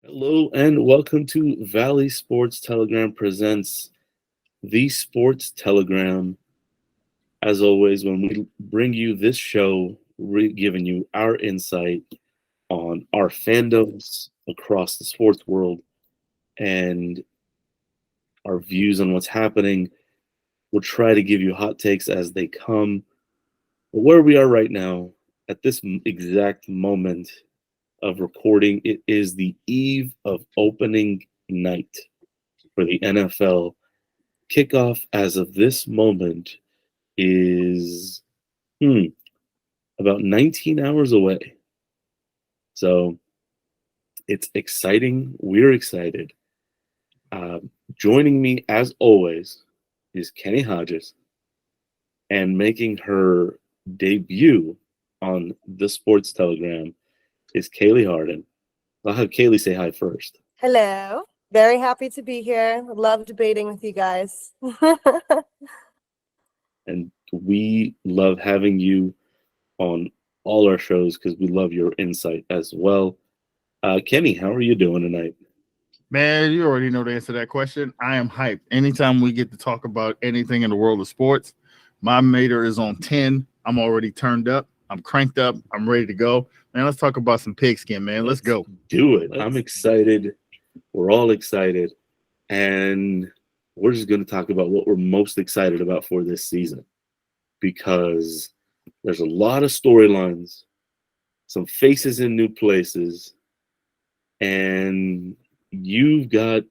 Hello and welcome to Valley Sports Telegram presents the Sports Telegram. As always, when we bring you this show, we're giving you our insight on our fandoms across the sports world and our views on what's happening. We'll try to give you hot takes as they come. But where we are right now, at this exact moment of recording, it is the eve of opening night for the NFL. Kickoff as of this moment is about 19 hours away. So it's exciting. We're excited. Joining me, as always, is Kenny Hodges, and making her debut on the Sports Telegram is Kaylie Harden. I'll have Kaylie say hi first. Hello. Very happy to be here. Love debating with you guys. And we love having you on all our shows because we love your insight as well. Kenny, how are you doing tonight? Man, you already know the answer to that question. I am hyped. Anytime we get to talk about anything in the world of sports, my meter is on 10. I'm already turned up. I'm cranked up. I'm ready to go. Man, let's talk about some pigskin, man. Let's go. Do it. I'm excited. We're all excited. And we're just going to talk about what we're most excited about for this season, because there's a lot of storylines, some faces in new places, and you've got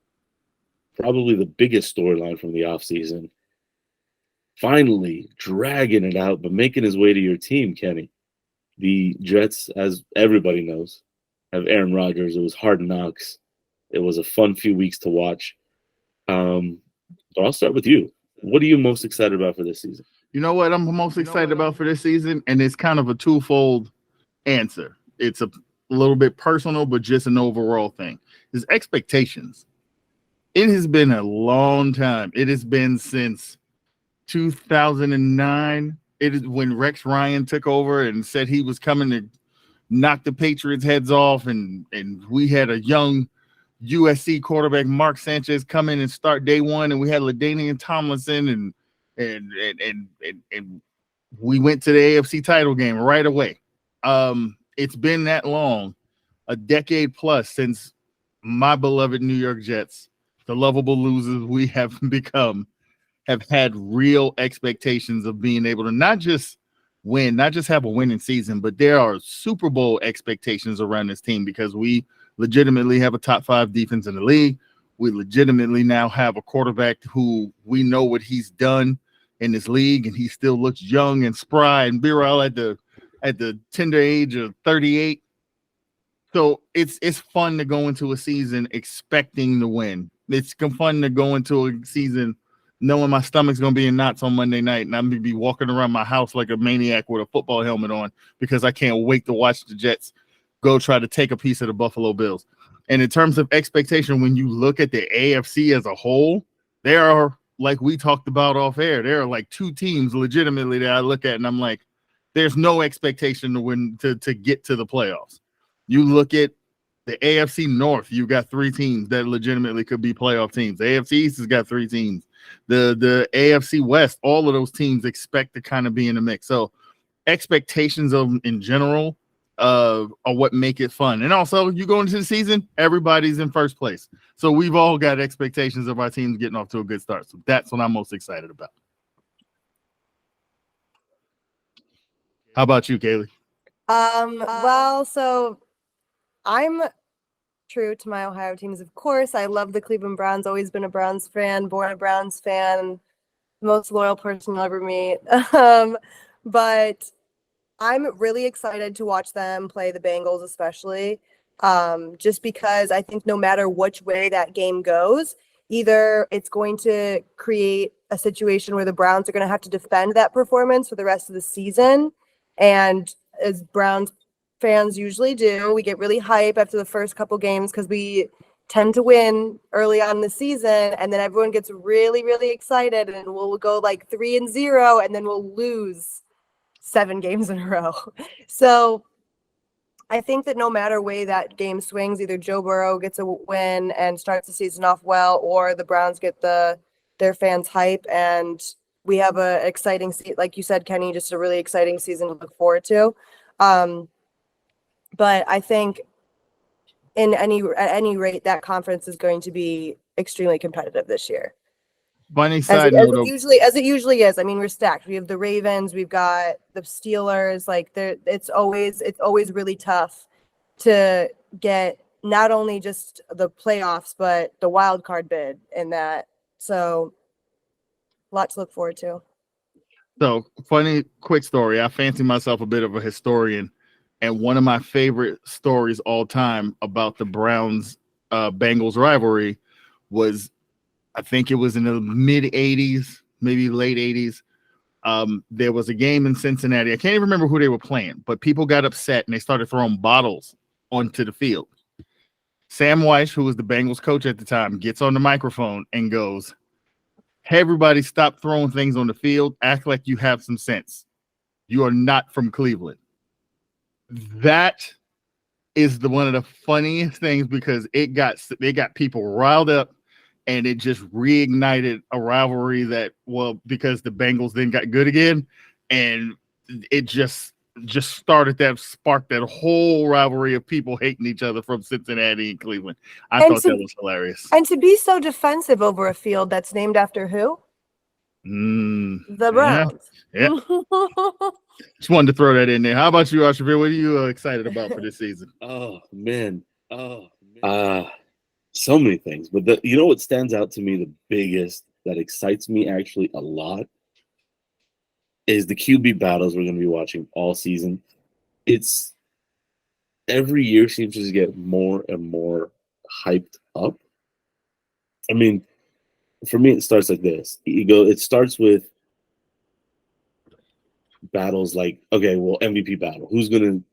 probably the biggest storyline from the offseason finally dragging it out, but making his way to your team, Kenny. The Jets, as everybody knows, have Aaron Rodgers. It was hard knocks. It was a fun few weeks to watch. But I'll start with you. What are you most excited about for this season? You know what I'm most excited about for this season? And it's kind of a twofold answer. It's a little bit personal, but just an overall thing. Is expectations. It has been a long time. It has been since 2009. It is when Rex Ryan took over and said he was coming to knock the Patriots' heads off, and we had a young USC quarterback, Mark Sanchez, come in and start day one, and we had LaDainian Tomlinson, and we went to the AFC title game right away. It's been that long, a decade plus, since my beloved New York Jets, the lovable losers we have become, have had real expectations of being able to not just win, not just have a winning season, but there are Super Bowl expectations around this team because we legitimately have a top 5 defense in the league. We legitimately now have a quarterback who we know what he's done in this league, and he still looks young and spry and virile at the tender age of 38. So it's fun to go into a season expecting to win. It's fun to go into a season knowing my stomach's going to be in knots on Monday night, and I'm going to be walking around my house like a maniac with a football helmet on because I can't wait to watch the Jets go try to take a piece of the Buffalo Bills. And in terms of expectation, when you look at the AFC as a whole, there are, like we talked about off air, there are like 2 teams legitimately that I look at and I'm like, there's no expectation to win, to get to the playoffs. You look at the AFC North, you got 3 teams that legitimately could be playoff teams. The AFC East has got 3 teams. The AFC West, all of those teams expect to kind of be in the mix. So expectations of in general are what make it fun. And also, you go into the season, everybody's in first place. So we've all got expectations of our teams getting off to a good start. So that's what I'm most excited about. How about you, Kaylie? Well, so I'm true to my Ohio teams, of course. I love the Cleveland Browns, always been a Browns fan, born a Browns fan, most loyal person you'll ever meet. But I'm really excited to watch them play the Bengals, especially just because I think no matter which way that game goes, either it's going to create a situation where the Browns are going to have to defend that performance for the rest of the season. And as Browns fans usually do, we get really hype after the first couple games because we tend to win early on in the season, and then everyone gets really, really excited, and we'll go like 3-0, and then we'll lose 7 games in a row. So I think that no matter way that game swings, either Joe Burrow gets a win and starts the season off well, or the Browns get their fans hype, and we have a exciting like you said, Kenny, just a really exciting season to look forward to. But I think at any rate, that conference is going to be extremely competitive this year. Funny side note, As it usually is. I mean, we're stacked. We have the Ravens, we've got the Steelers. Like it's always really tough to get not only just the playoffs, but the wild card bid in that. So a lot to look forward to. So funny quick story. I fancy myself a bit of a historian, and one of my favorite stories all time about the Browns Bengals rivalry was, I think it was in the mid 80s, maybe late 80s. There was a game in Cincinnati. I can't even remember who they were playing, but people got upset and they started throwing bottles onto the field. Sam Weiss, who was the Bengals coach at the time, gets on the microphone and goes, "Hey, everybody, stop throwing things on the field. Act like you have some sense. You are not from Cleveland." That is one of the funniest things, because it got people riled up, and it just reignited a rivalry that, well, because the Bengals then got good again, and it just sparked that whole rivalry of people hating each other from Cincinnati and Cleveland. I thought that was hilarious. And to be so defensive over a field that's named after who? The Browns. Yeah. Just wanted to throw that in there. How about you, Arshavir? What are you excited about for this season? Oh man. So many things. But you know what stands out to me the biggest, that excites me actually a lot, is the QB battles we're going to be watching all season. It's every year seems to get more and more hyped up. I mean, for me, it starts like this. It starts with battles like, okay, well, MVP battle. Who's going to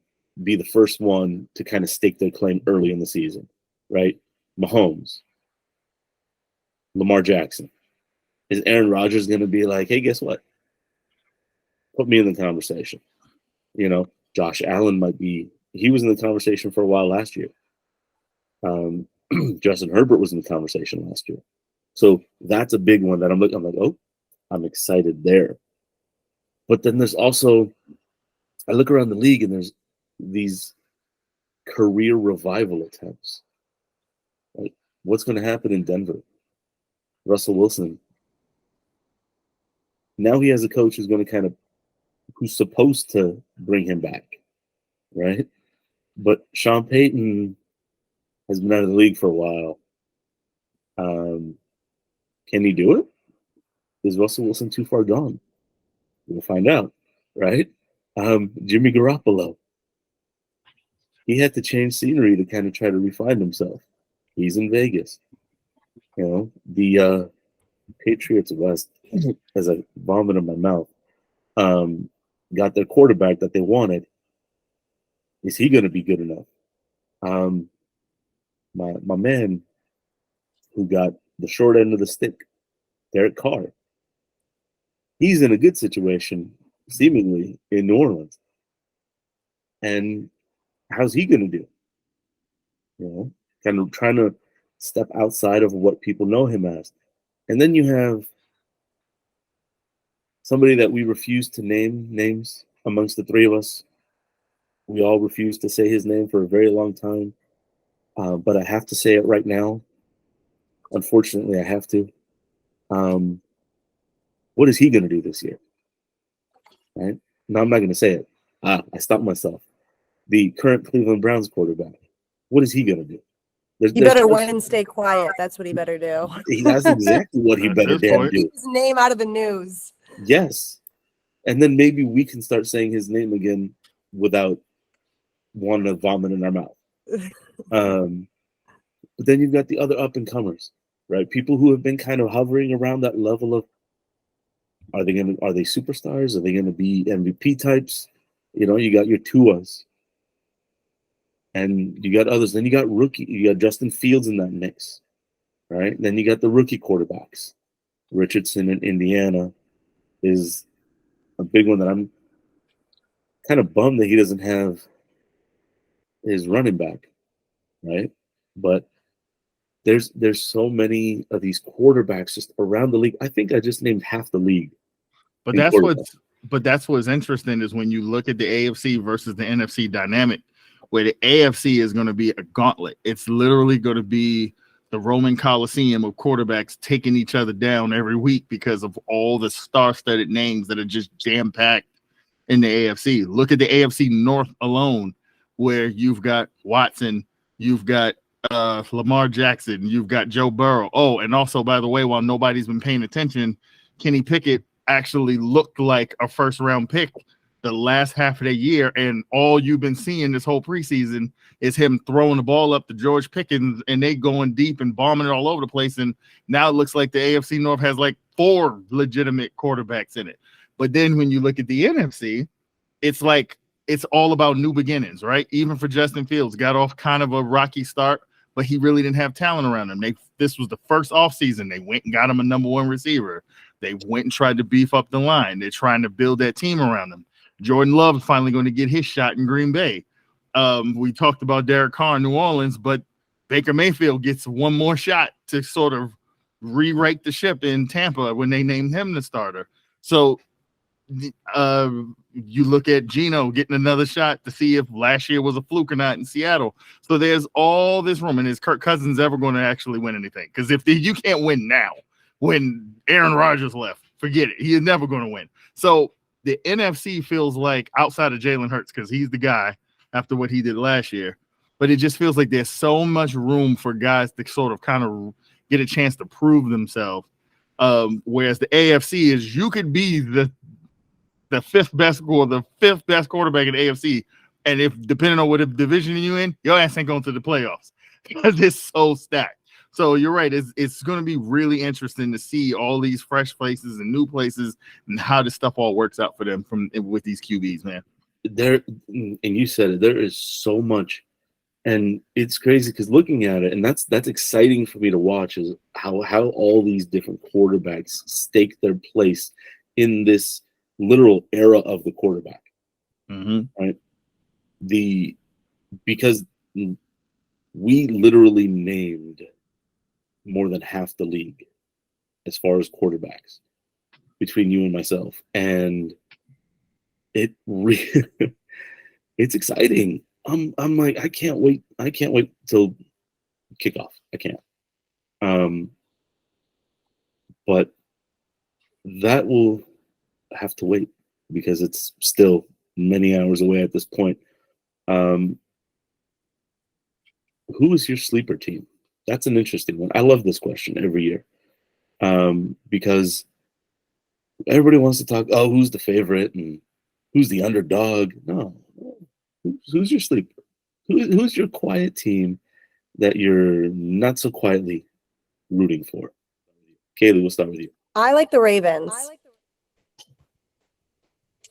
be the first one to kind of stake their claim early in the season, right? Mahomes, Lamar Jackson. Is Aaron Rodgers going to be like, hey, guess what? Put me in the conversation. You know, Josh Allen might be. He was in the conversation for a while last year. Justin Herbert was in the conversation last year. So that's a big one that I'm like, oh, I'm excited there. But then there's also, I look around the league and there's these career revival attempts. Like, what's going to happen in Denver? Russell Wilson. Now he has a coach who's supposed to bring him back, right? But Sean Payton has been out of the league for a while. Can he do it? Is Russell Wilson too far gone? We'll find out, right? Jimmy Garoppolo. He had to change scenery to kind of try to refine himself. He's in Vegas. You know, the Patriots West, as I vomit in my mouth, got their quarterback that they wanted. Is he going to be good enough? My man who got the short end of the stick, Derek Carr. He's in a good situation, seemingly, in New Orleans. And how's he going to do? You know, kind of trying to step outside of what people know him as. And then you have somebody that we refuse to name names amongst the three of us. We all refuse to say his name for a very long time. But I have to say it right now. Unfortunately, I have to. What is he going to do this year? Right? No, I'm not going to say it. I stopped myself. The current Cleveland Browns quarterback. What is he going to do? He better win and stay quiet. That's what he better do. That's exactly what he better damn do. Keep his name out of the news. Yes. And then maybe we can start saying his name again without wanting to vomit in our mouth. But then you've got the other up-and-comers, right? People who have been kind of hovering around that level of, are they superstars? Are they going to be MVP types? You know, you got your Tuas. And you got others. Then you got Justin Fields in that mix, right? Then you got the rookie quarterbacks. Richardson in Indiana is a big one that I'm kind of bummed that he doesn't have his running back, right? But there's so many of these quarterbacks just around the league. I think I just named half the league. But in quarterback. that's what's interesting is when you look at the AFC versus the NFC dynamic, where the AFC is going to be a gauntlet. It's literally going to be the Roman Coliseum of quarterbacks taking each other down every week because of all the star-studded names that are just jam-packed in the AFC. Look at the AFC North alone, where you've got Watson, you've got Lamar Jackson, you've got Joe Burrow. Oh, and also, by the way, while nobody's been paying attention, Kenny Pickett actually looked like a first-round pick the last half of the year, and all you've been seeing this whole preseason is him throwing the ball up to George Pickens, and they going deep and bombing it all over the place. And now it looks like the AFC North has like 4 legitimate quarterbacks in it. But then when you look at the NFC, it's like it's all about new beginnings, right? Even for Justin Fields, got off kind of a rocky start, but he really didn't have talent around him. This was the first offseason. They went and got him a number 1 receiver. They went and tried to beef up the line. They're trying to build that team around him. Jordan Love is finally going to get his shot in Green Bay. We talked about Derek Carr in New Orleans, but Baker Mayfield gets one more shot to sort of rewrite the ship in Tampa when they named him the starter. So you look at Geno getting another shot to see if last year was a fluke or not in Seattle. So there's all this room. And is Kirk Cousins ever going to actually win anything? Because if you can't win now, when Aaron Rodgers left, forget it. He is never going to win. So the NFC feels like, outside of Jalen Hurts, because he's the guy after what he did last year, but it just feels like there's so much room for guys to sort of kind of get a chance to prove themselves. Whereas the AFC is, you could be the 5th best or the 5th best quarterback in the AFC, and if depending on what division you're in, your ass ain't going to the playoffs because it's so stacked. So you're right. It's going to be really interesting to see all these fresh places and new places and how this stuff all works out for them with these QBs, man. And you said it, there is so much, and it's crazy because looking at it, and that's exciting for me to watch, is how all these different quarterbacks stake their place in this literal era of the quarterback. Right? Because we literally named more than half the league as far as quarterbacks between you and myself, and it's exciting. I'm like, I can't wait till kickoff. I can't. But that will have to wait because it's still many hours away at this point. Who is your sleeper team? That's an interesting one. I love this question every year because everybody wants to talk, oh, who's the favorite and who's the underdog? No. Who's your sleeper? Who's your quiet team that you're not so quietly rooting for? Kaylie, we'll start with you. I like the Ravens.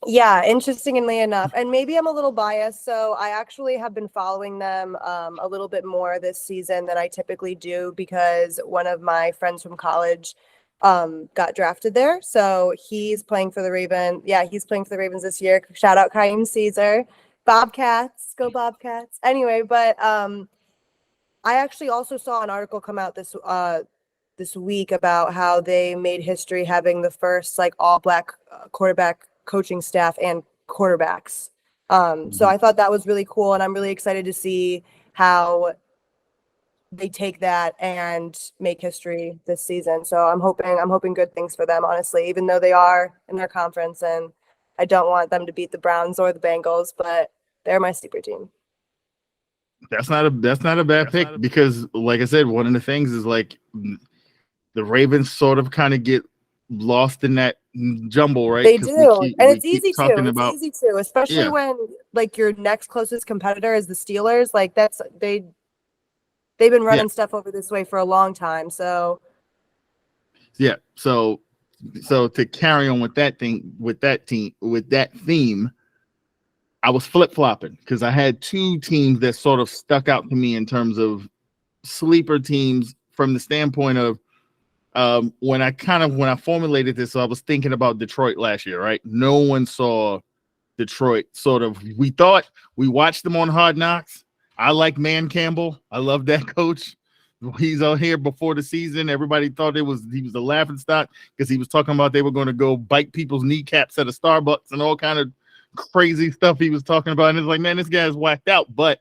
Yeah, interestingly enough, and maybe I'm a little biased, so I actually have been following them a little bit more this season than I typically do because one of my friends from college got drafted there, so he's playing for the Ravens. Yeah, he's playing for the Ravens this year. Shout out Kaim Caesar. Bobcats, go Bobcats. Anyway, but I actually also saw an article come out this week about how they made history having the first like all-black quarterback coaching staff and quarterbacks. So I thought that was really cool, and I'm really excited to see how they take that and make history this season. So I'm hoping good things for them, honestly, even though they are in their conference, and I don't want them to beat the Browns or the Bengals, but they're my sleeper team. That's not a bad pick because, like I said, one of the things is like the Ravens sort of kind of get lost in that jumble, right? They do, and it's easy to, especially when like your next closest competitor is the Steelers. Like they've been running stuff over this way for a long time. So yeah, so to carry on with that theme, I was flip-flopping because I had 2 teams that sort of stuck out to me in terms of sleeper teams from the standpoint of when I formulated this, I was thinking about Detroit last year, right? No one saw Detroit we thought we watched them on Hard Knocks I like Man Campbell. I love that coach. He's out here before the season. Everybody thought he was a laughing stock because he was talking about they were going to go bite people's kneecaps at a Starbucks and all kind of crazy stuff he was talking about. And it's like, man, this guy's whacked out. But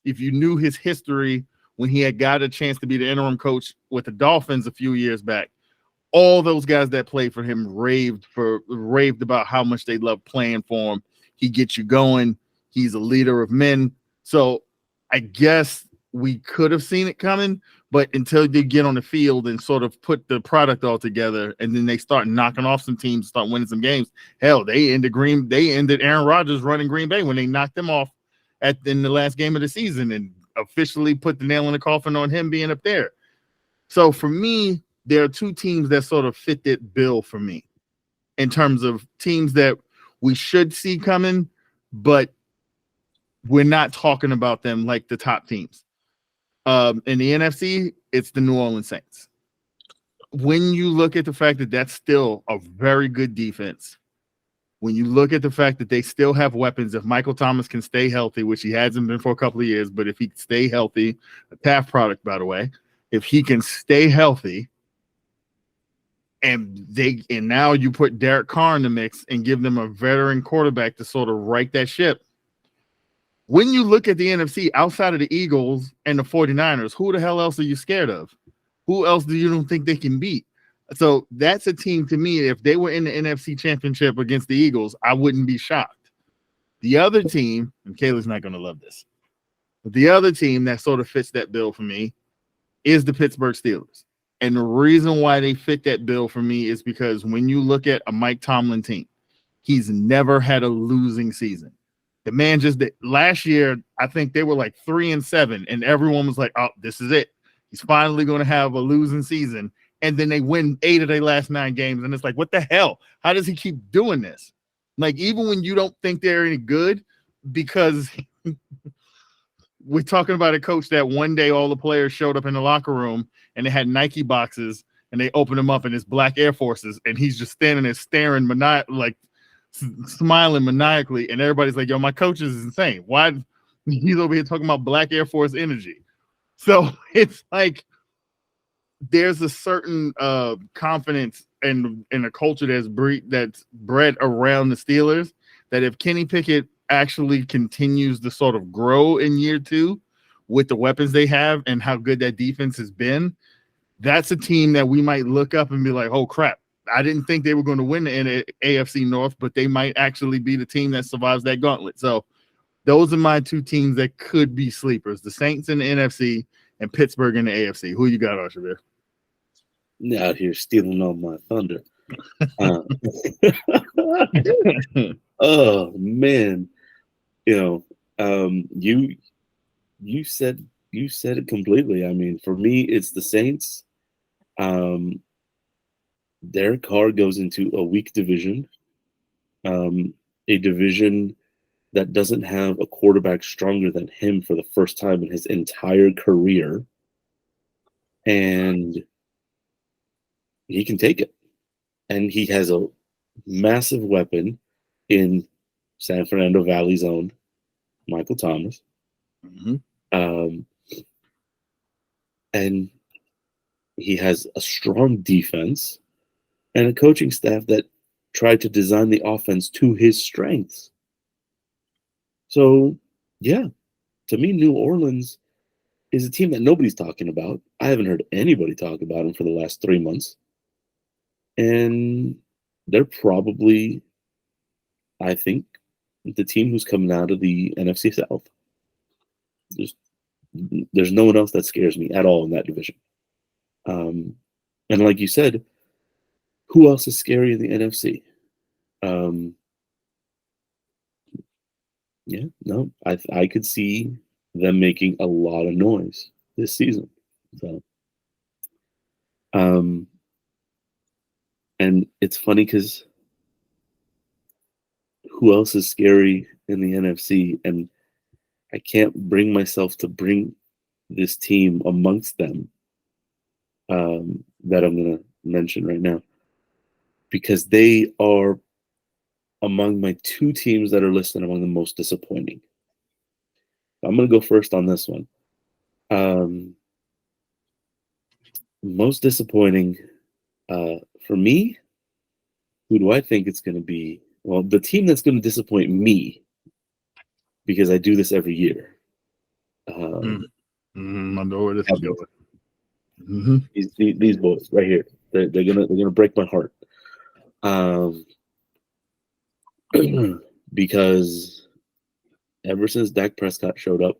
if you knew his history when he had got a chance to be the interim coach with the Dolphins a few years back, all those guys that played for him raved about how much they love playing for him. He gets you going. He's a leader of men. So I guess we could have seen it coming, but until they get on the field and sort of put the product all together, and then they start knocking off some teams, start winning some games. Hell, they ended Aaron Rodgers running Green Bay when they knocked them off in the last game of the season and officially put the nail in the coffin on him being up there. So for me, there are two teams that sort of fit that bill for me in terms of teams that we should see coming, but we're not talking about them like the top teams. In the NFC, it's the New Orleans Saints. When you look at the fact that that's still a very good defense, when you look at the fact that they still have weapons, if Michael Thomas can stay healthy, which he hasn't been for a couple of years, but if he can stay healthy, a Taft product, by the way, if he can stay healthy, and now you put Derek Carr in the mix and give them a veteran quarterback to sort of right that ship. When you look at the NFC outside of the Eagles and the 49ers, who the hell else are you scared of? Who else do you don't think they can beat? So that's a team to me. If they were in the NFC Championship against the Eagles, I wouldn't be shocked. The other team, and Kayla's not going to love this, but the other team that sort of fits that bill for me is the Pittsburgh Steelers. And the reason why they fit that bill for me is because when you look at a Mike Tomlin team, he's never had a losing season. The man just did. Last year, I think they were like 3-7, and everyone was like, oh, this is it. He's finally going to have a losing season. And then they win 8 of their last 9 games. And it's like, what the hell? How does he keep doing this? Like, even when you don't think they're any good, because we're talking about a coach that one day all the players showed up in the locker room and they had Nike boxes and they opened them up and it's black Air Forces. And he's just standing there staring, smiling maniacally, and everybody's like, yo, my coach is insane. Why he's over here talking about black Air Force energy? So it's like there's a certain confidence in a culture that's bred around the Steelers that if Kenny Pickett actually continues to sort of grow in year 2 with the weapons they have and how good that defense has been, that's a team that we might look up and be like, oh crap, I didn't think they were going to win the AFC North, but they might actually be the team that survives that gauntlet. So those are my two teams that could be sleepers, the Saints in the NFC and Pittsburgh in the AFC. Who you got, Arshavir? Out here stealing all my thunder. Oh, man. You said it completely. I mean, for me, it's the Saints. Derek Carr goes into a weak division, a division that doesn't have a quarterback stronger than him for the first time in his entire career, and he can take it. And he has a massive weapon in San Fernando Valley's own Michael Thomas. Mm-hmm. And he has a strong defense and a coaching staff that tried to design the offense to his strengths. So, yeah, to me, New Orleans is a team that nobody's talking about. I haven't heard anybody talk about them for the last 3 months. And they're probably, I think, the team who's coming out of the NFC South. There's no one else that scares me at all in that division. And like you said, who else is scary in the NFC? I could see them making a lot of noise this season. So, and it's funny because who else is scary in the NFC? And I can't bring myself to bring this team amongst them that I'm going to mention right now, because they are among my 2 teams that are listed among the most disappointing. I'm going to go first on this one. Most disappointing for me, who do I think it's going to be? Well, the team that's going to disappoint me, because I do this every year. I know where this is going. These boys right here, they're gonna break my heart. Because ever since Dak Prescott showed up,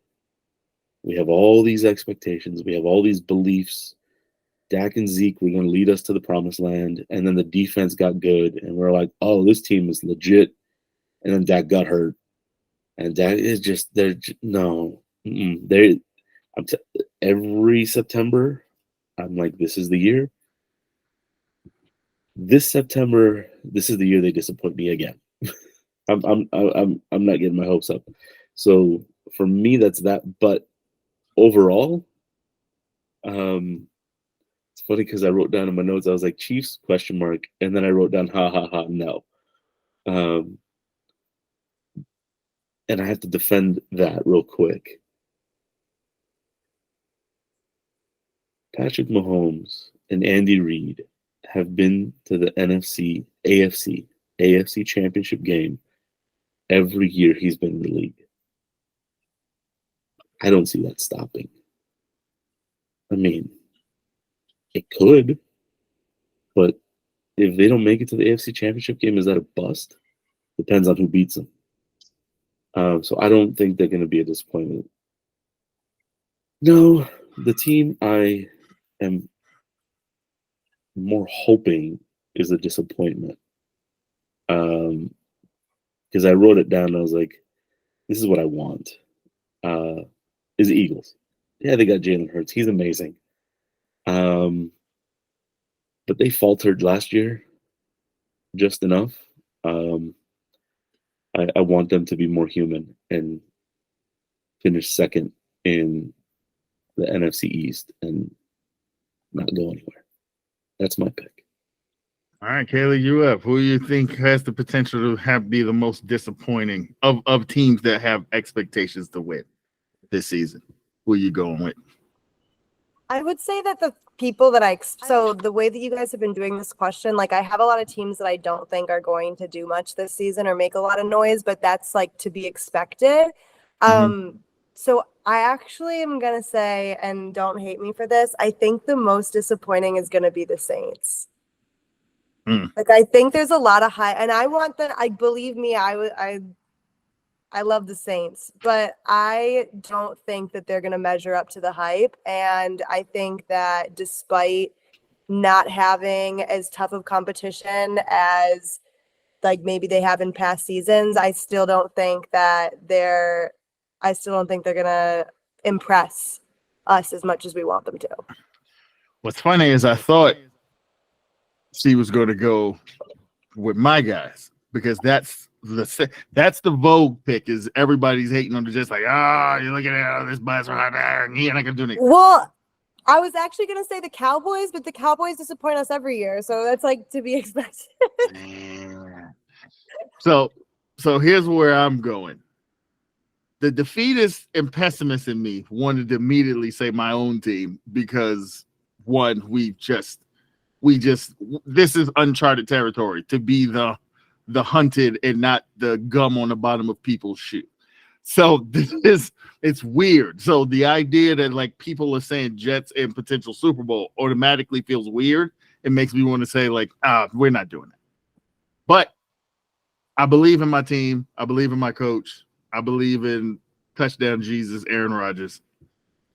we have all these expectations, we have all these beliefs. Dak and Zeke were going to lead us to the promised land, and then the defense got good, and we're like, oh, this team is legit. And then Dak got hurt, and Dak is just no. Every September, I'm like, this is the year. This September, this is the year they disappoint me again. I'm not getting my hopes up. So for me, that's that. But overall, it's funny because I wrote down in my notes, I was like, Chiefs ? And then I wrote down ha ha ha no. And I have to defend that real quick. Patrick Mahomes and Andy Reid have been to the AFC championship game every year he's been in the league. I don't see that stopping. I mean, it could, but if they don't make it to the AFC championship game, is that a bust? Depends on who beats them. So I don't think they're going to be a disappointment. No, the team I am more hoping is a disappointment. Because I wrote it down and I was like, this is what I want. Is the Eagles. Yeah, they got Jalen Hurts. He's amazing. But they faltered last year just enough. I want them to be more human and finish second in the NFC East and not go anywhere. That's my pick. All right, Kaylie, you up. Who do you think has the potential to be the most disappointing of teams that have expectations to win this season? Who are you going with? I would say that the people that so the way that you guys have been doing this question, like I have a lot of teams that I don't think are going to do much this season or make a lot of noise, but that's like to be expected. So I actually am going to say, and don't hate me for this, I think the most disappointing is going to be the Saints. Like I think there's a lot of high, and I want them. I believe me, I love the Saints, but I don't think that they're going to measure up to the hype. And I think that despite not having as tough of competition as like maybe they have in past seasons, I still don't think they're going to impress us as much as we want them to. What's funny is I thought she was going to go with my guys because that's the Vogue pick. Is everybody's hating on the just like, you're looking at this bus right there and you're not gonna do anything. Well, I was actually gonna say the Cowboys, but the Cowboys disappoint us every year, so that's like to be expected. So here's where I'm going. The defeatist and pessimist in me wanted to immediately say my own team because one, this is uncharted territory to be the hunted and not the gum on the bottom of people's shoe. So it's weird. So the idea that like people are saying Jets and potential Super Bowl automatically feels weird. It makes me want to say like, we're not doing that. But I believe in my team. I believe in my coach. I believe in touchdown Jesus, Aaron Rodgers.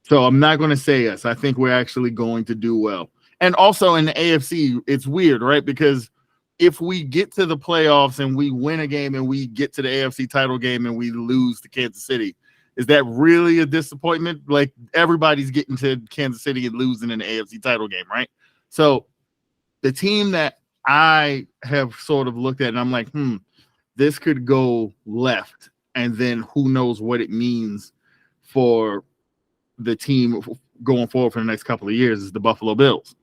So I'm not going to say us. I think we're actually going to do well. And also in the AFC, it's weird, right? Because if we get to the playoffs and we win a game and we get to the AFC title game and we lose to Kansas City, is that really a disappointment? Like everybody's getting to Kansas City and losing in the AFC title game, right? So the team that I have sort of looked at and I'm like, this could go left. And then who knows what it means for the team going forward for the next couple of years is the Buffalo Bills.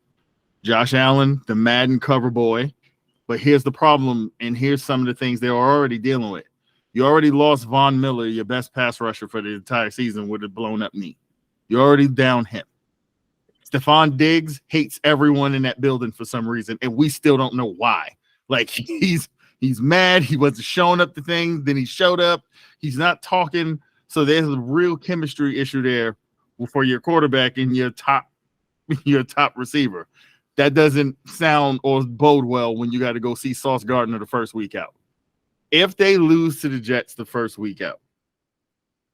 Josh Allen, the Madden cover boy. But here's the problem, and here's some of the things they're already dealing with. You already lost Von Miller, your best pass rusher for the entire season, with a blown up knee. You already down him. Stephon Diggs hates everyone in that building for some reason, and we still don't know why. Like, he's mad. He wasn't showing up to things. Then he showed up. He's not talking. So there's a real chemistry issue there for your quarterback and your top receiver. That doesn't sound or bode well when you got to go see Sauce Gardner the first week out. If they lose to the Jets the first week out,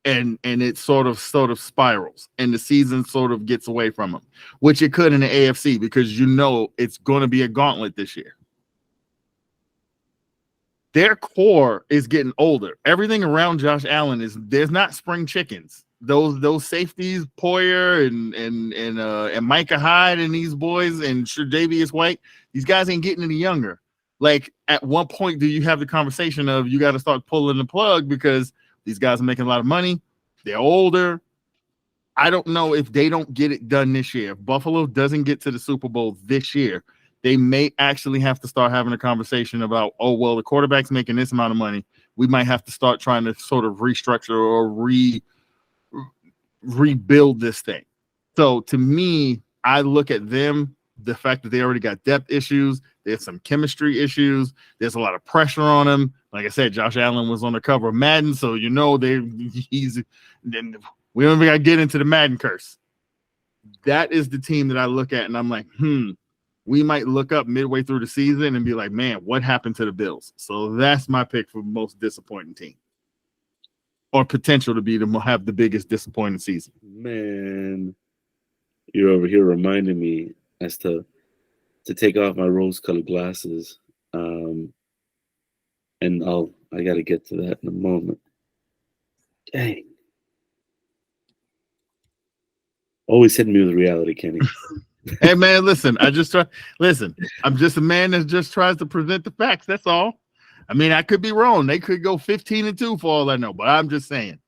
and it sort of spirals and the season sort of gets away from them, which it could in the AFC, because it's going to be a gauntlet this year. Their core is getting older. Everything around Josh Allen there's not spring chickens. Those safeties, Poyer and Micah Hyde and these boys and Tre'Davious White, these guys ain't getting any younger. Like, at one point, do you have the conversation of you got to start pulling the plug because these guys are making a lot of money. They're older. I don't know if they don't get it done this year. If Buffalo doesn't get to the Super Bowl this year, they may actually have to start having a conversation about, oh, well, the quarterback's making this amount of money. We might have to start trying to sort of restructure or rebuild this thing. So to me, I look at them, the fact that they already got depth issues. There's some chemistry issues. There's a lot of pressure on him. Like I said, Josh Allen was on the cover of Madden, so we don't even got to get into the Madden curse. That is the team that I look at, and I'm like, we might look up midway through the season and be like, man, what happened to the Bills? So that's my pick for most disappointing team, or potential to have the biggest disappointing season. Man, you're over here reminding me as to take off my rose-colored glasses, and I got to get to that in a moment. Dang. Always hitting me with reality, Kenny. Hey, man, listen, I'm just a man that just tries to present the facts. That's all. I mean, I could be wrong. They could go 15-2 for all I know, but I'm just saying.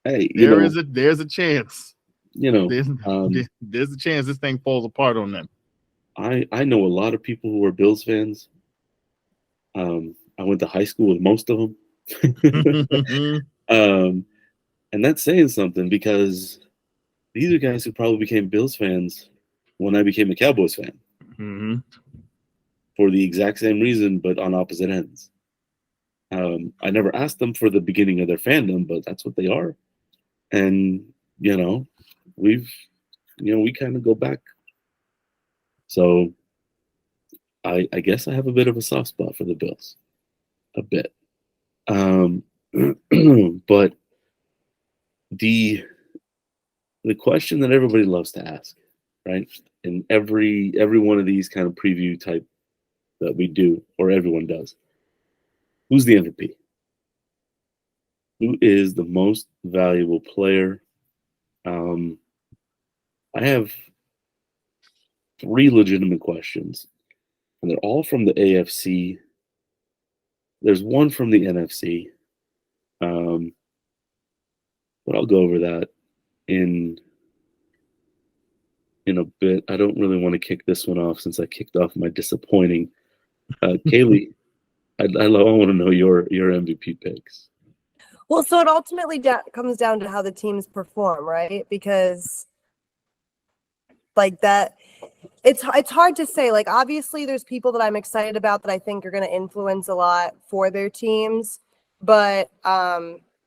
Hey, there's a chance. There's a chance this thing falls apart on them. I know a lot of people who are Bills fans. I went to high school with most of them. And that's saying something, because these are guys who probably became Bills fans when I became a Cowboys fan. Mm-hmm. For the exact same reason, but on opposite ends. I never asked them for the beginning of their fandom, but that's what they are. And, we kind of go back. So I guess I have a bit of a soft spot for the Bills. A bit. But the question that everybody loves to ask, right? In every one of these kind of preview type that we do, or everyone does, who's the MVP? Who is the most valuable player? I have 3 legitimate questions, and they're all from the AFC. There's one from the NFC, but I'll go over that in a bit. I don't really want to kick this one off since I kicked off my disappointing. Kaylie, I want to know your MVP picks. Well, so it ultimately comes down to how the teams perform, right? Because like that, it's hard to say. Like, obviously there's people that I'm excited about that I think are going to influence a lot for their teams. But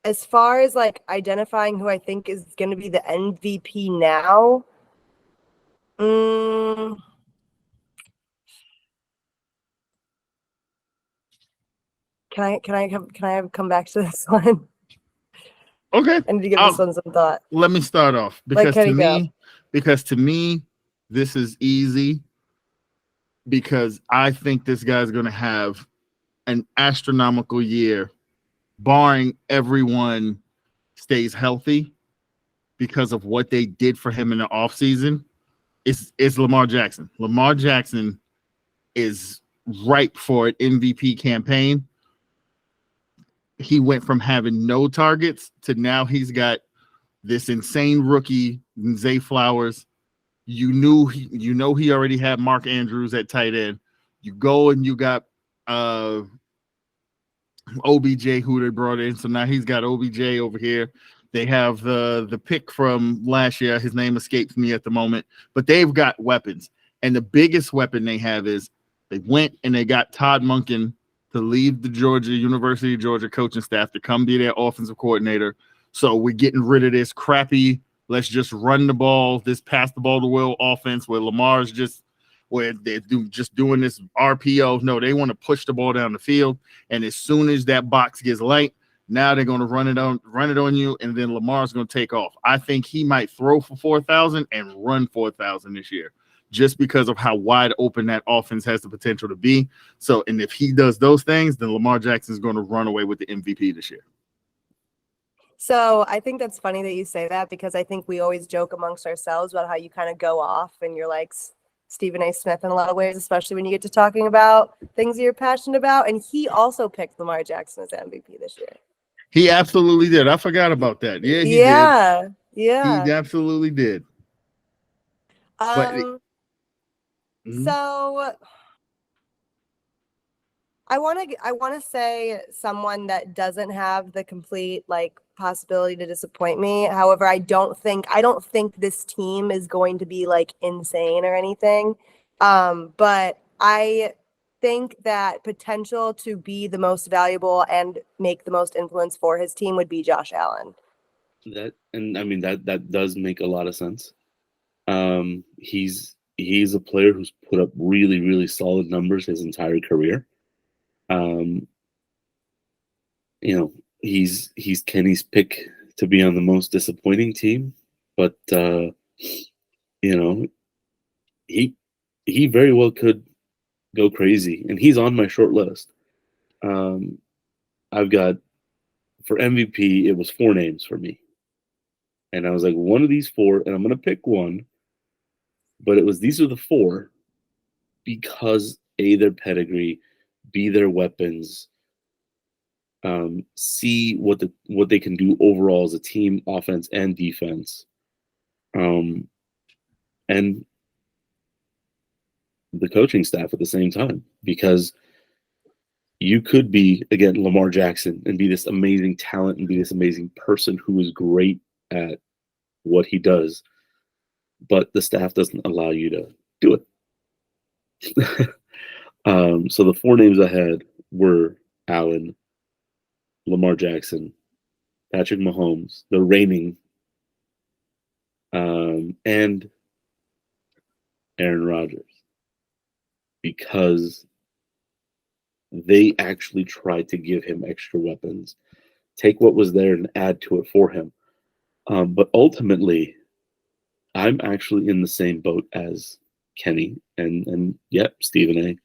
as far as like identifying who I think is going to be the MVP now, Can I come back to this one? Okay. I need to give this one some thought. Let me start off, because to me, this is easy, because I think this guy's going to have an astronomical year, barring everyone stays healthy, because of what they did for him in the offseason. It's Lamar Jackson. Lamar Jackson is ripe for an MVP campaign. He went from having no targets to now he's got this insane rookie, Zay Flowers. He already had Mark Andrews at tight end. You go and you got OBJ, who they brought in. So now he's got OBJ over here. They have the pick from last year. His name escapes me at the moment, but they've got weapons. And the biggest weapon they have is they went and they got Todd Monken to leave the University of Georgia coaching staff to come be their offensive coordinator. So we're getting rid of this crappy, let's just run the ball, this pass the ball to Will offense where Lamar's just where they're just doing this RPO. No, they want to push the ball down the field. And as soon as that box gets light, now they're going to run it on you, and then Lamar's going to take off. I think he might throw for 4,000 and run 4,000 this year, just because of how wide open that offense has the potential to be. So, and if he does those things, then Lamar Jackson is going to run away with the MVP this year. So I think that's funny that you say that, because I think we always joke amongst ourselves about how you kind of go off and you're like Stephen A. Smith in a lot of ways, especially when you get to talking about things you're passionate about. And he also picked Lamar Jackson as MVP this year. He absolutely did. I forgot about that. Yeah, he did. Yeah, he absolutely did. So I want to say someone that doesn't have the complete like possibility to disappoint me. However, I don't think this team is going to be like insane or anything. But I think that potential to be the most valuable and make the most influence for his team would be Josh Allen. That does make a lot of sense. He's a player who's put up really, really solid numbers his entire career. He's Kenny's pick to be on the most disappointing team, but he very well could go crazy, and he's on my short list. I've got for MVP, it was 4 names for me, and I was like, one of these 4, and I'm gonna pick one, but these are the 4 because A, their pedigree, B, their weapons, C, what they can do overall as a team, offense and defense, and the coaching staff at the same time, because you could be, again, Lamar Jackson and be this amazing talent and be this amazing person who is great at what he does, but the staff doesn't allow you to do it. So the 4 names I had were Allen, Lamar Jackson, Patrick Mahomes, the reigning, and Aaron Rodgers, because they actually tried to give him extra weapons, take what was there and add to it for him. But ultimately, I'm actually in the same boat as Kenny and Stephen A.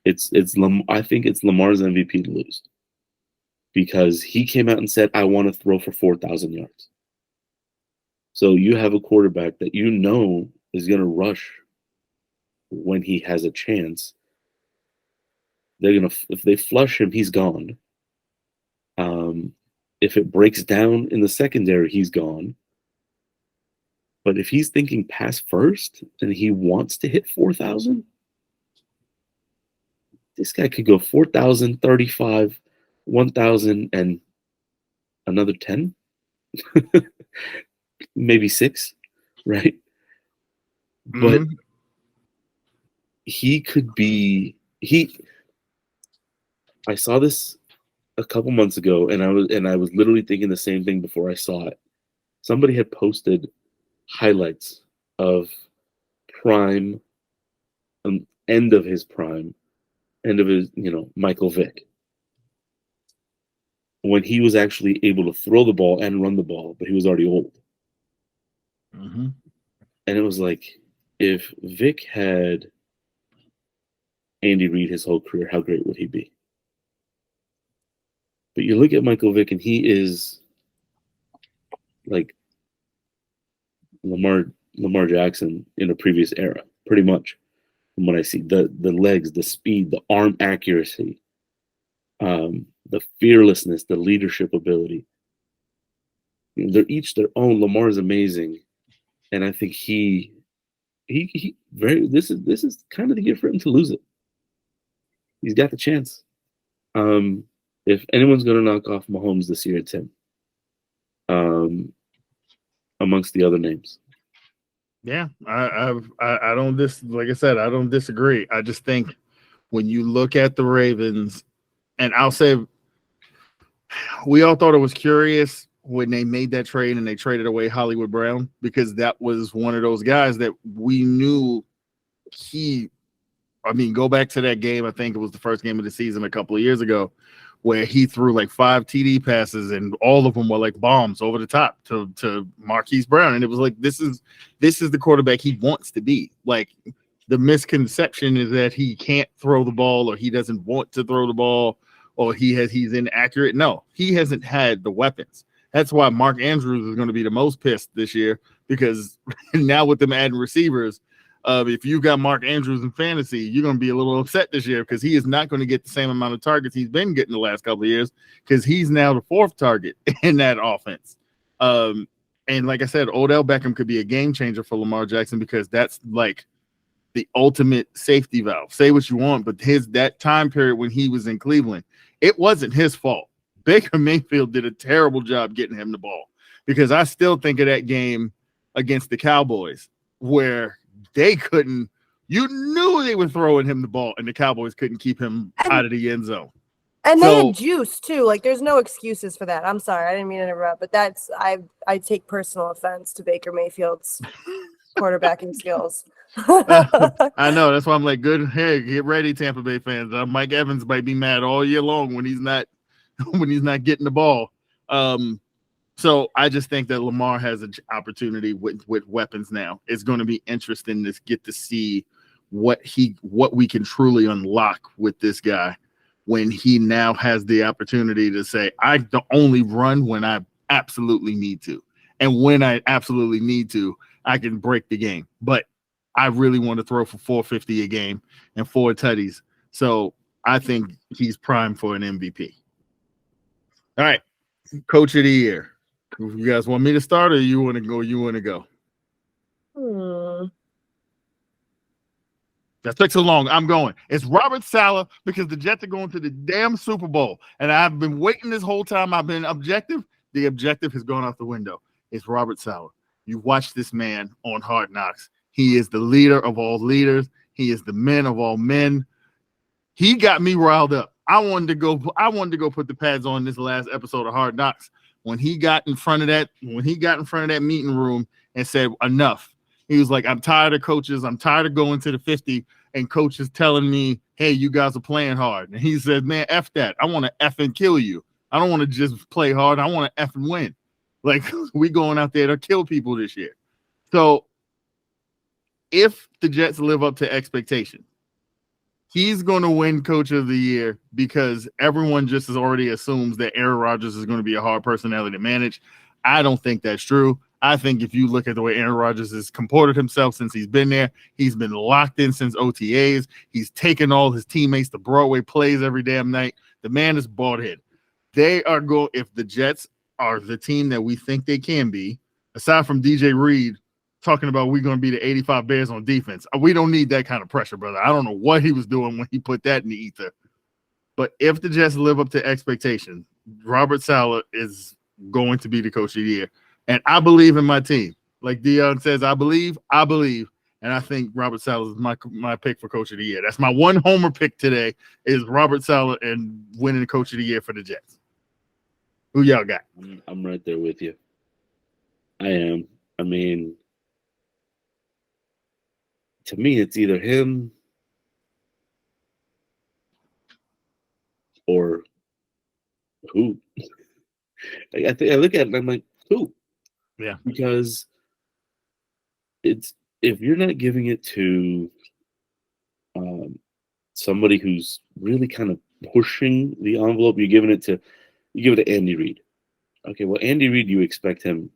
I think it's Lamar's MVP to lose, because he came out and said, I want to throw for 4,000 yards. So you have a quarterback that you know is going to rush when he has a chance. If they flush him, he's gone. If it breaks down in the secondary, he's gone. But if he's thinking pass first and he wants to hit 4,000, this guy could go 4,000, 35, 1,000, and another 10, maybe 6, right? But he could be I saw this a couple months ago, and I was literally thinking the same thing before I saw it. Somebody had posted highlights of prime, end of his prime, end of his, Michael Vick, when he was actually able to throw the ball and run the ball, but he was already old. And it was like, if Vick had Andy Reid his whole career, how great would he be? But you look at Michael Vick, and he is like Lamar Jackson in a previous era, pretty much. From what I see, the legs, the speed, the arm accuracy, the fearlessness, the leadership ability. They're each their own. Lamar's amazing, and I think this is kind of the year for him to lose it. He's got the chance. If anyone's going to knock off Mahomes this year, it's him. Amongst the other names. Yeah, I don't like I said, I don't disagree. I just think when you look at the Ravens, and I'll say we all thought it was curious when they made that trade and they traded away Hollywood Brown, because that was one of those guys that we knew go back to that game. I think it was the first game of the season a couple of years ago where he threw like 5 TD passes and all of them were like bombs over the top to Marquise Brown. And it was like, this is the quarterback he wants to be. Like, the misconception is that he can't throw the ball or he doesn't want to throw the ball or he's inaccurate. No, he hasn't had the weapons. That's why Mark Andrews is going to be the most pissed this year, because now with them adding receivers, if you got Mark Andrews in fantasy, you're going to be a little upset this year because he is not going to get the same amount of targets he's been getting the last couple of years, because he's now the 4th target in that offense. And like I said, Odell Beckham could be a game changer for Lamar Jackson, because that's like the ultimate safety valve. Say what you want, but that time period when he was in Cleveland, it wasn't his fault. Baker Mayfield did a terrible job getting him the ball, because I still think of that game against the Cowboys where they couldn't, you knew they were throwing him the ball and the Cowboys couldn't keep him out of the end zone. And they had juice too. Like, there's no excuses for that. I'm sorry, I didn't mean to interrupt, but I take personal offense to Baker Mayfield's quarterbacking skills. I know, that's why I'm like, good. Hey, get ready, Tampa Bay fans. Mike Evans might be mad all year long when he's not getting the ball. So I just think that Lamar has an opportunity with weapons now. It's going to be interesting to get to see what we can truly unlock with this guy when he now has the opportunity to say, I only run when I absolutely need to. And when I absolutely need to, I can break the game. But I really want to throw for 450 a game and 4 tutties. So I think he's primed for an MVP. All right, Coach of the Year. You guys want me to start, or you want to go? That took so long. I'm going. It's Robert Saleh, because the Jets are going to the damn Super Bowl. And I've been waiting this whole time. I've been objective. The objective has gone out the window. It's Robert Saleh. You watch this man on Hard Knocks. He is the leader of all leaders. He is the man of all men. He got me riled up. I wanted to go put the pads on this last episode of Hard Knocks. When he got in front of that meeting room and said, enough, he was like, I'm tired of coaches. I'm tired of going to the 50 and coaches telling me, hey, you guys are playing hard. And he said, man, F that. I want to F and kill you. I don't want to just play hard. I want to F and win. Like, we going out there to kill people this year. So if the Jets live up to expectation, he's going to win Coach of the Year, because everyone just already assumes that Aaron Rodgers is going to be a hard personality to manage. I don't think that's true. I think if you look at the way Aaron Rodgers has comported himself since he's been there, he's been locked in since OTAs. He's taken all his teammates to Broadway plays every damn night. The man is bald head. They are going, if the Jets are the team that we think they can be, aside from DJ Reed talking about we're going to be the 85 Bears on defense, we don't need that kind of pressure, brother. I don't know what he was doing when he put that in the ether. But if the Jets live up to expectation, Robert Saleh is going to be the Coach of the Year. And I believe in my team. Like Dion says, I believe. And I think Robert Saleh is my pick for Coach of the Year. That's my one homer pick today, is Robert Saleh and winning the Coach of the Year for the Jets. Who y'all got? I'm right there with you. I am. I mean, to me, it's either him or who. I look at it and I'm like, who? Yeah. Because it's, if you're not giving it to somebody who's really kind of pushing the envelope, you give it to Andy Reid. Okay, well, Andy Reid, you expect him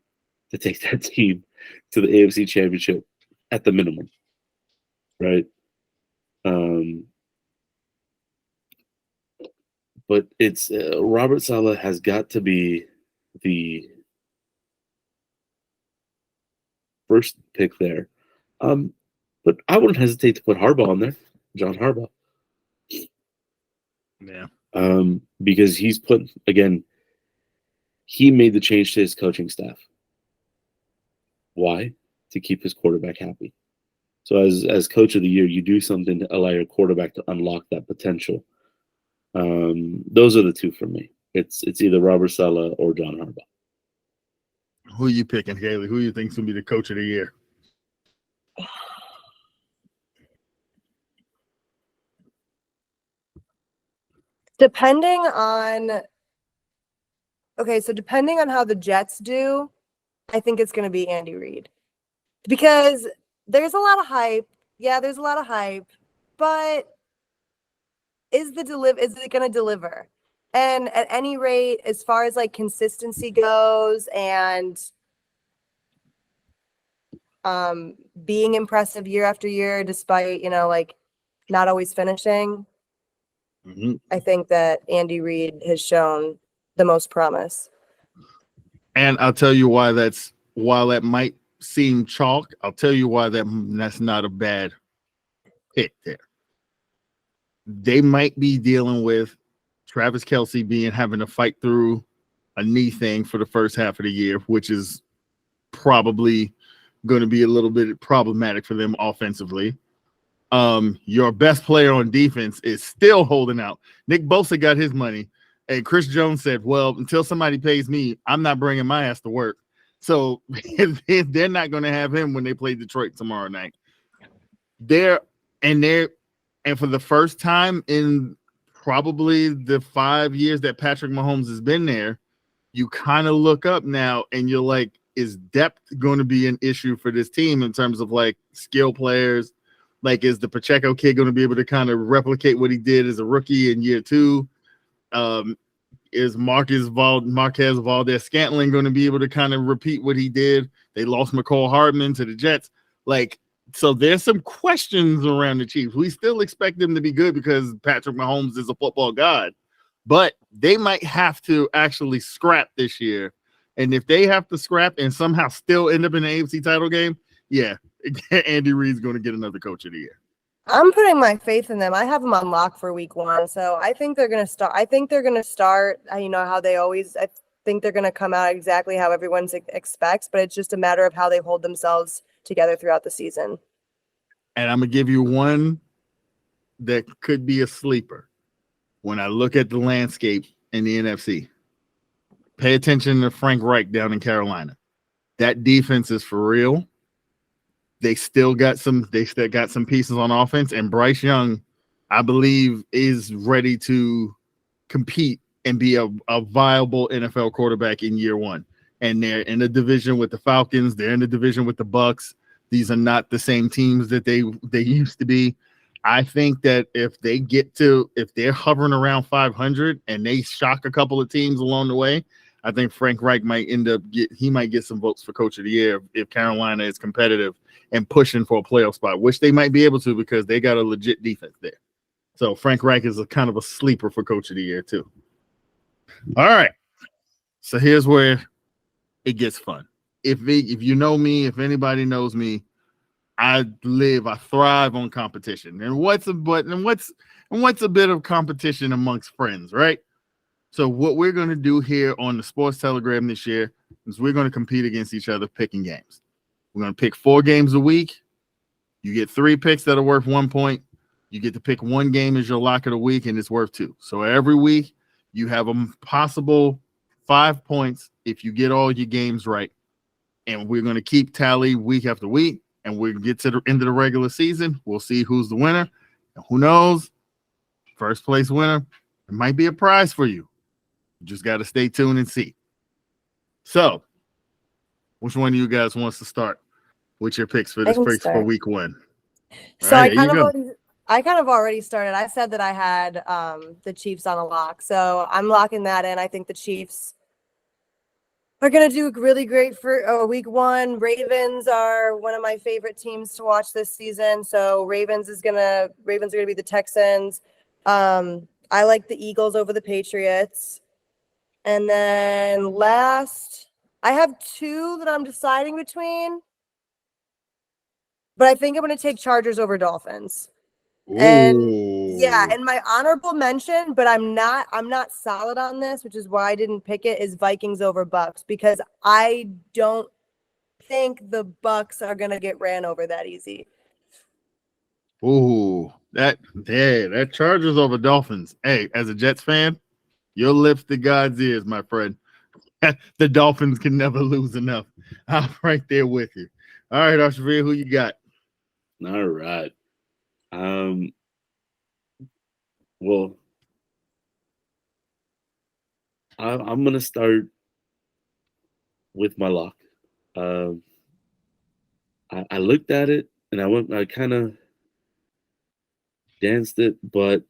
to take that team to the AFC Championship at the minimum, right? But it's Robert Saleh has got to be the first pick there. But I wouldn't hesitate to put Harbaugh on there, John Harbaugh. Yeah. because he's put, again, he made the change to his coaching staff. Why? To keep his quarterback happy. So as coach of the year, you do something to allow your quarterback to unlock that potential. Those are the two for me. It's either Robert Saleh or John Harbaugh. Who are you picking, Kaylie? Who do you think is going to be the coach of the year? Depending on how the Jets do, I think it's going to be Andy Reid. Because there's a lot of hype. Yeah, there's a lot of hype. But is it going to deliver? And at any rate, as far as like consistency goes and being impressive year after year, despite, like not always finishing, I think that Andy Reid has shown the most promise. And I'll tell you why while that might seem chalk, I'll tell you why that's not a bad pick there. They might be dealing with Travis Kelce having to fight through a knee thing for the first half of the year, which is probably going to be a little bit problematic for them offensively. Your best player on defense is still holding out. Nick Bosa got his money, and Chris Jones said, well, until somebody pays me, I'm not bringing my ass to work. So they're not going to have him when they play Detroit tomorrow night. And for the first time in probably the 5 years that Patrick Mahomes has been there, you kind of look up now and you're like, is depth going to be an issue for this team in terms of like skill players? Like, is the Pacheco kid going to be able to kind of replicate what he did as a rookie in year 2? Is Marquez Valdez-Scantling going to be able to kind of repeat what he did? They lost McCall Hardman to the Jets. Like, so there's some questions around the Chiefs. We still expect them to be good because Patrick Mahomes is a football god, but they might have to actually scrap this year. And if they have to scrap and somehow still end up in the AFC title game, yeah, Andy Reid's going to get another coach of the year. I'm putting my faith in them. I have them on lock for week 1. So I think they're going to start. I think how they always, I think they're going to come out exactly how everyone expects, but it's just a matter of how they hold themselves together throughout the season. And I'm going to give you one that could be a sleeper. When I look at the landscape in the NFC, pay attention to Frank Reich down in Carolina. That defense is for real. They still got some pieces on offense, and Bryce Young, I believe, is ready to compete and be a viable NFL quarterback in year 1. And they're in the division with the Falcons. They're in the division with the Bucks. These are not the same teams that they used to be. I think that if they're hovering around 500 and they shock a couple of teams along the way, I think Frank Reich might get some votes for coach of the year if Carolina is competitive and pushing for a playoff spot, which they might be able to because they got a legit defense there. So Frank Reich is a kind of a sleeper for coach of the year too. All right. So here's where it gets fun. If you know me, if anybody knows me, I thrive on competition. And what's a bit of competition amongst friends, right? So what we're going to do here on the Sports Telegram this year is we're going to compete against each other picking games. We're going to pick 4 games a week. You get 3 picks that are worth 1 point. You get to pick 1 game as your lock of the week, and it's worth 2. So every week you have a possible 5 points if you get all your games right. And we're going to keep tally week after week, and we'll get to the end of the regular season. We'll see who's the winner. And who knows? First place winner, it might be a prize for you. You just got to stay tuned and see. So, which one of you guys wants to start with your picks for for week 1? So right, I kind of already started. I said that I had the Chiefs on a lock. So I'm locking that in. I think the Chiefs are going to do really great for week 1. Ravens are one of my favorite teams to watch this season. So Ravens are going to be the Texans. I like the Eagles over the Patriots. And then last, I have 2 that I'm deciding between. But I think I'm going to take Chargers over Dolphins. Ooh. And Yeah, and my honorable mention, but I'm not solid on this, which is why I didn't pick it, is Vikings over Bucks, because I don't think the Bucks are gonna get ran over that easy. Ooh, that Chargers over Dolphins. Hey, as a Jets fan, your lips to God's ears, my friend. The Dolphins can never lose enough. I'm right there with you. All right, Arshavir, who you got? All right. Well, I'm gonna start with my lock. I looked at it and I kind of danced it, but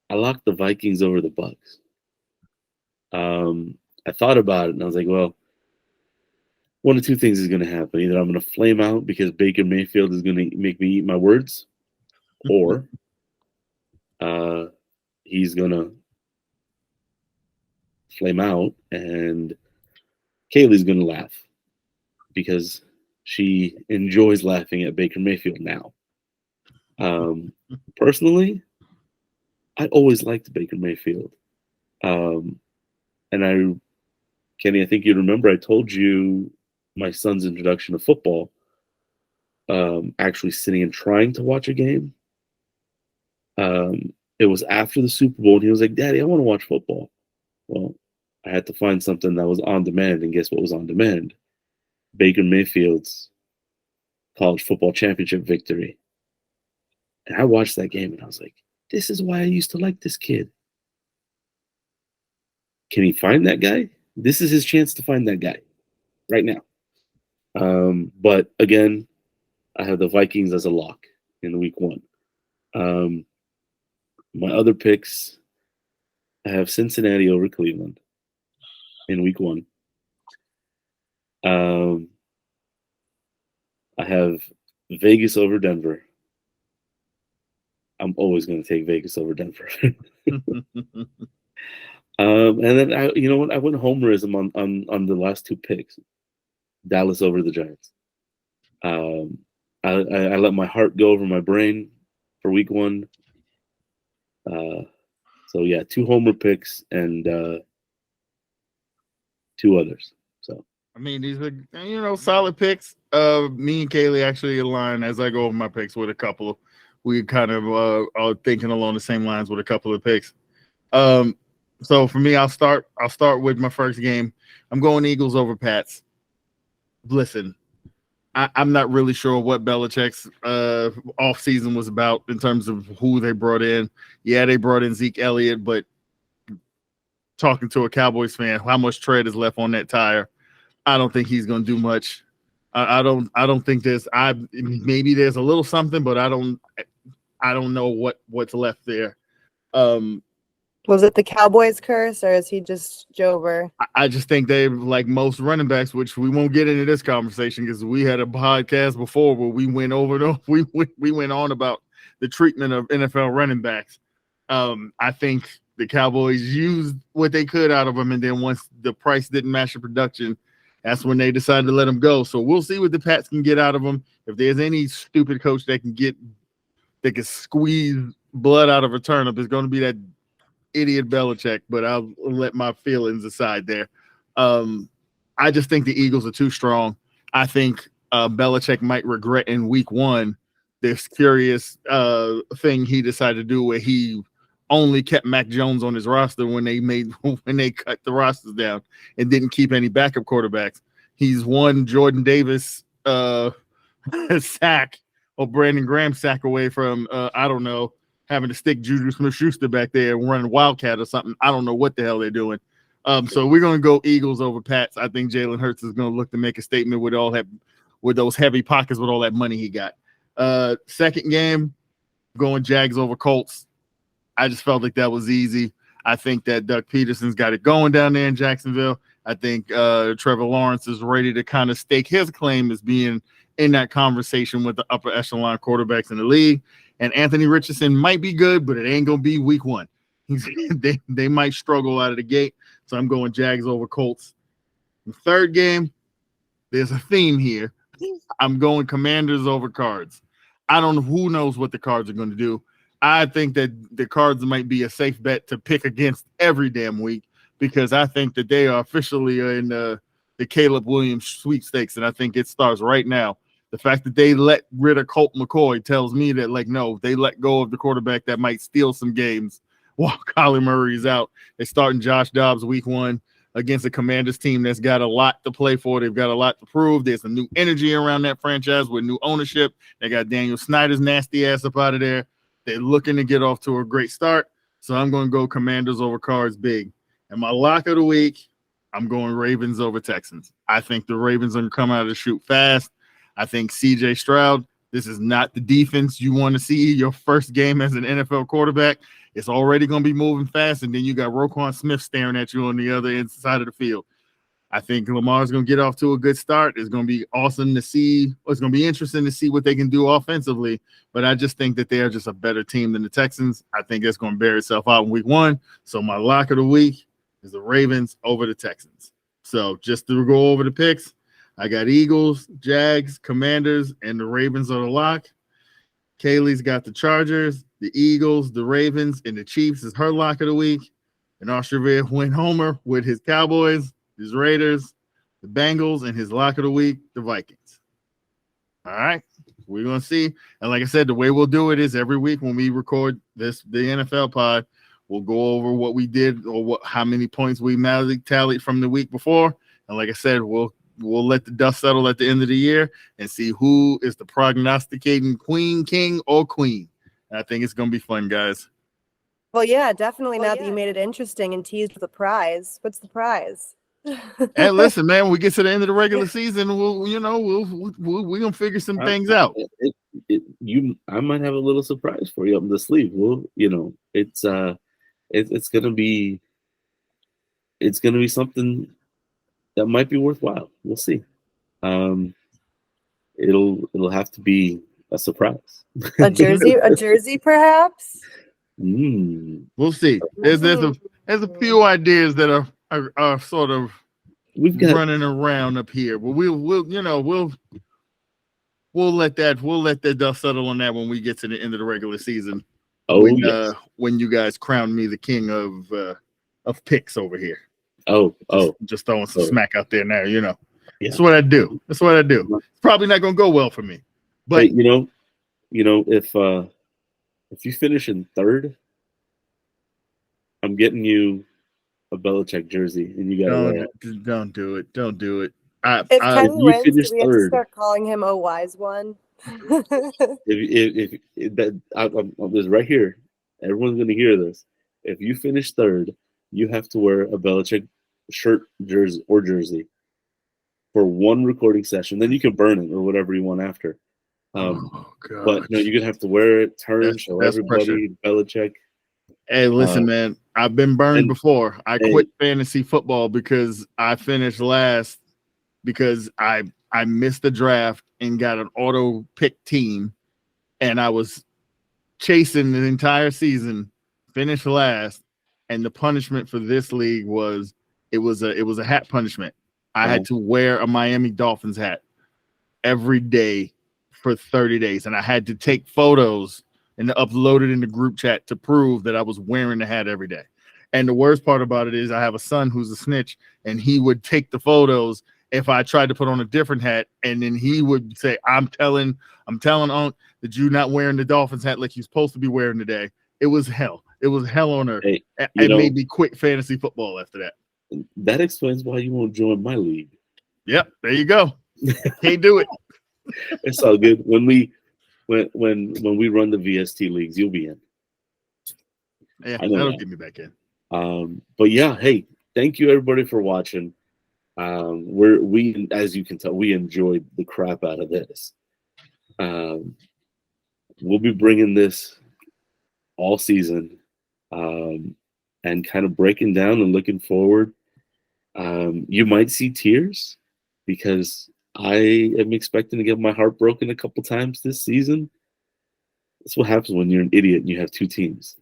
I locked the Vikings over the Bucks. I thought about it and I was like, well, one of two things is going to happen. Either I'm going to flame out because Baker Mayfield is going to make me eat my words, or he's going to flame out and Kaylie's going to laugh because she enjoys laughing at Baker Mayfield now. Personally, I always liked Baker Mayfield. And Kenny, I think you remember I told you my son's introduction to football, actually sitting and trying to watch a game. It was after the Super Bowl, and he was like, Daddy, I want to watch football. Well, I had to find something that was on demand, and guess what was on demand? Baker Mayfield's college football championship victory. And I watched that game, and I was like, this is why I used to like this kid. Can he find that guy? This is his chance to find that guy right now. But again, I have the Vikings as a lock in week one. My other picks, I have Cincinnati over Cleveland in week one. I have Vegas over Denver. I'm always going to take Vegas over Denver. And then you know what? I went homerism on the last two picks. Dallas over the Giants. I let my heart go over my brain for week one. So yeah, 2 homer picks and 2 others. So I mean, these are solid picks. Me and Kaylie actually align as I go over my picks with a couple. We kind of are thinking along the same lines with a couple of picks. So for me, I'll start with my first game. I'm going Eagles over Pats. Listen, I'm not really sure what Belichick's offseason was about in terms of who they brought in. Yeah, they brought in Zeke Elliott, but talking to a Cowboys fan, how much tread is left on that tire? I don't think he's going to do much. I don't think maybe there's a little something, but I don't know what's left there. Was it the Cowboys curse, or is he just Jover? I just think they, like most running backs, which we won't get into this conversation because we had a podcast before where we went we went on about the treatment of NFL running backs. I think the Cowboys used what they could out of them, and then once the price didn't match the production, that's when they decided to let them go. So we'll see what the Pats can get out of them. If there's any stupid coach that can squeeze blood out of a turnip, it's going to be that idiot Belichick, but I'll let my feelings aside there. I just think the Eagles are too strong. I think Belichick might regret in week one this curious thing he decided to do where he only kept Mac Jones on his roster when they cut the rosters down and didn't keep any backup quarterbacks. He's one Jordan Davis sack or Brandon Graham sack away from I don't know, having to stick Juju Smith-Schuster back there and run Wildcat or something. I don't know what the hell they're doing. So we're going to go Eagles over Pats. I think Jalen Hurts is going to look to make a statement with those heavy pockets with all that money he got. Second game, going Jags over Colts. I just felt like that was easy. I think that Doug Peterson's got it going down there in Jacksonville. I think Trevor Lawrence is ready to kind of stake his claim as being in that conversation with the upper echelon quarterbacks in the league. And Anthony Richardson might be good, but it ain't going to be week one. They might struggle out of the gate. So I'm going Jags over Colts. The third game, there's a theme here. I'm going Commanders over Cards. I don't know, who knows what the Cards are going to do. I think that the Cards might be a safe bet to pick against every damn week, because I think that they are officially in the Caleb Williams sweepstakes, and I think it starts right now. The fact that they let rid of Colt McCoy tells me that, like, no, they let go of the quarterback that might steal some games while Kyler Murray is out. They're starting Josh Dobbs week 1 against a Commanders team that's got a lot to play for. They've got a lot to prove. There's a new energy around that franchise with new ownership. They got Daniel Snyder's nasty ass up out of there. They're looking to get off to a great start. So I'm going to go Commanders over Cards big. And my lock of the week, I'm going Ravens over Texans. I think the Ravens are going to come out of the chute fast. I think C.J. Stroud, this is not the defense you want to see your first game as an NFL quarterback. It's already going to be moving fast, and then you got Roquan Smith staring at you on the other side of the field. I think Lamar's going to get off to a good start. It's going to be awesome to see. It's going to be interesting to see what they can do offensively, but I just think that they are just a better team than the Texans. I think that's going to bear itself out in week 1. So my lock of the week is the Ravens over the Texans. So just to go over the picks, I got Eagles, Jags, Commanders, and the Ravens are the lock. Kaylee's got the Chargers, the Eagles, the Ravens, and the Chiefs is her lock of the week. And Arshavir went homer with his Cowboys, his Raiders, the Bengals, and his lock of the week, the Vikings. All right, we're going to see. And like I said, the way we'll do it is every week when we record the NFL pod, we'll go over what we did or how many points we tallied from the week before. And like I said, we'll let the dust settle at the end of the year and see who is the prognosticating queen, king, or queen. And I think it's going to be fun, guys. Well, yeah, definitely. Now that you made it interesting and teased with a prize, what's the prize? Hey, listen, man, when we get to the end of the regular season, we're gonna figure some things out. I might have a little surprise for you up the sleeve. It's gonna be something that might be worthwhile. We'll see. It'll have to be a surprise. A jersey, perhaps. We'll see. There's a few ideas that are sort of running around up here, but we'll let that dust settle on that when we get to the end of the regular season. When you guys crown me the king of picks over here. Just throwing some smack out there now, Yeah. That's what I do. It's probably not gonna go well for me. But hey, if you finish in 3rd, I'm getting you a Belichick jersey, and you gotta don't do it. Don't do it. If Kenny wins, do we have to start calling him "Oh Wise One"? if I'm just right here, everyone's gonna hear this. If you finish 3rd, you have to wear a Belichick shirt, jersey for 1 recording session. Then you can burn it or whatever you want after. But no, you're gonna have to wear it, show everybody pressure. Belichick. Hey, listen, man, I've been burned before. I quit fantasy football because I finished last because I missed the draft and got an auto pick team, and I was chasing the entire season, finished last, and the punishment for this league was it was a hat punishment. I had to wear a Miami Dolphins hat every day for 30 days, and I had to take photos and upload it in the group chat to prove that I was wearing the hat every day. And the worst part about it is I have a son who's a snitch, and he would take the photos if I tried to put on a different hat, and then he would say, I'm telling Unc that you're not wearing the Dolphins hat like you're supposed to be wearing today. It was hell. It was hell on earth. It made me quit fantasy football after that. That explains why you won't join my league. Yep, there you go. Can't do it. It's all good. When we run the VST leagues, you'll be in. Yeah, that'll get me back in. But yeah, hey, thank you everybody for watching. We as you can tell, we enjoyed the crap out of this. We'll be bringing this all season, and kind of breaking down and looking forward. You might see tears because I am expecting to get my heart broken a couple times this season. That's what happens when you're an idiot and you have 2 teams.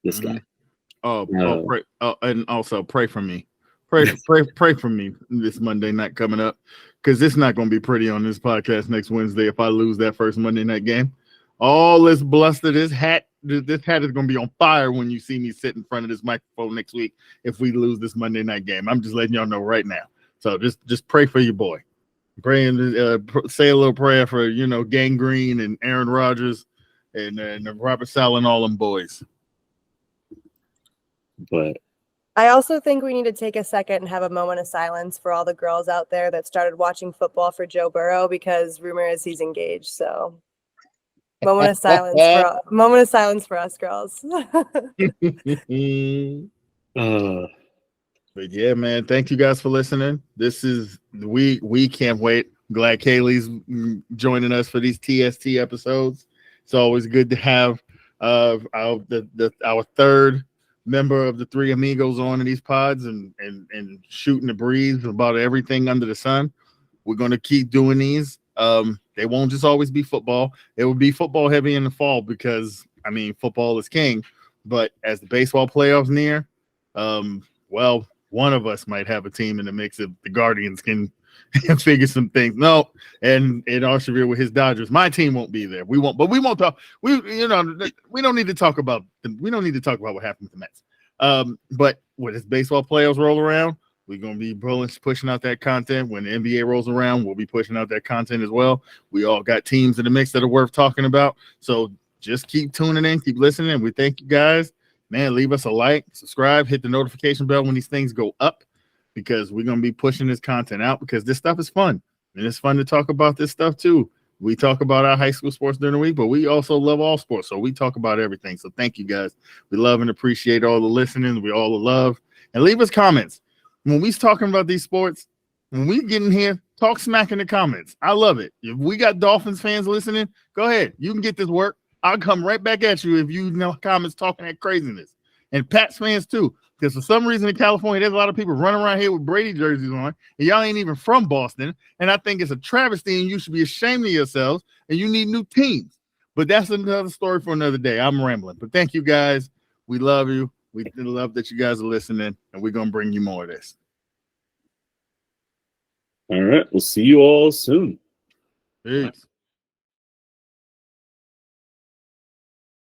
This guy. Pray, and also pray for me. Pray for me this Monday night coming up, because it's not going to be pretty on this podcast next Wednesday if I lose that first Monday night game. all this bluster. This hat is going to be on fire when you see me sit in front of this microphone next week if we lose this Monday night game. I'm just letting y'all know right now. So just pray for your boy. Pray and say a little prayer for, Gangrene and Aaron Rodgers and Robert Saleh and all them boys. But I also think we need to take a second and have a moment of silence for all the girls out there that started watching football for Joe Burrow, because rumor is he's engaged. So moment of silence for us girls. But yeah, man, thank you guys for listening. This is we can't wait. Glad Kaylie's joining us for these TST episodes. It's always good to have our third member of the three amigos on in these pods and shooting the breeze about everything under the sun. We're going to keep doing these. They won't just always be football. It will be football heavy in the fall because, football is king. But as the baseball playoffs near, one of us might have a team in the mix if the Guardians can figure some things. No, and Arshavir with his Dodgers, my team won't be there. We won't talk. We don't need to talk about what happened with the Mets. But when this baseball playoffs roll around, we're gonna be pushing out that content. When the NBA rolls around, we'll be pushing out that content as well. We all got teams in the mix that are worth talking about. So just keep tuning in, keep listening. And we thank you guys. Man, leave us a like, subscribe, hit the notification bell when these things go up, because we're going to be pushing this content out because this stuff is fun. And it's fun to talk about this stuff too. We talk about our high school sports during the week, but we also love all sports. So we talk about everything. So thank you guys. We love and appreciate all the listening. We all the love. And leave us comments. When we're talking about these sports, when we get in here, talk smack in the comments. I love it. If we got Dolphins fans listening, go ahead. You can get this work. I'll come right back at you if you know comments talking that craziness. And Pats fans too, because for some reason in California, there's a lot of people running around here with Brady jerseys on, and y'all ain't even from Boston. And I think it's a travesty, and you should be ashamed of yourselves, and you need new teams. But that's another story for another day. I'm rambling. But thank you guys. We love you. We love that you guys are listening, and we're going to bring you more of this. All right. We'll see you all soon. Peace.